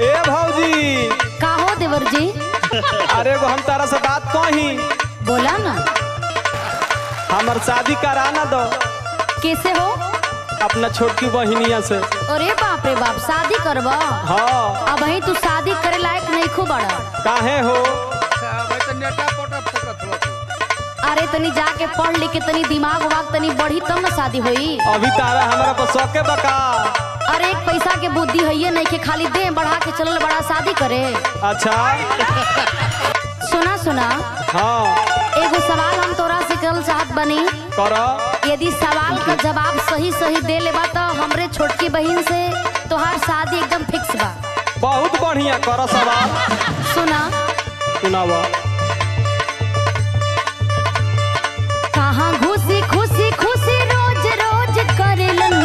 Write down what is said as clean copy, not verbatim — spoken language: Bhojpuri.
ए भौजी। का हो देवर जी? अरे वो हम तारा से बात कही। बोला ना। हमार शादी कराना दो। कैसे हो? अपना छोटकी बहिनिया से। अरे बाप रे बाप, शादी करवा? हाँ। अब ही तू शादी करे लायक नहीं खूब बड़ा। काहे हो? अरे तनी जाके पढ़ लिख के तनी दिमाग वाग तनी बढ़ी तब ना शादी होई। अभी तारा हमारा पर शौके बका। अरे एक पैसा के बुद्धि है नहीं के खाली दे बढ़ा के चलल बड़ा शादी करे। अच्छा सुना सुना। हाँ एगो सवाल हम तोरा से करल चाहत बनी। करो। यदि सवाल का जवाब सही सही दे लेबा तो हमरे छोटकी बहन से तोहार शादी एकदम फिक्स बा। बहुत बढ़िया, करो सवाल। सुना। सुनावा। कहाँ खुशी खुशी खुशी रोज रोज करेलन।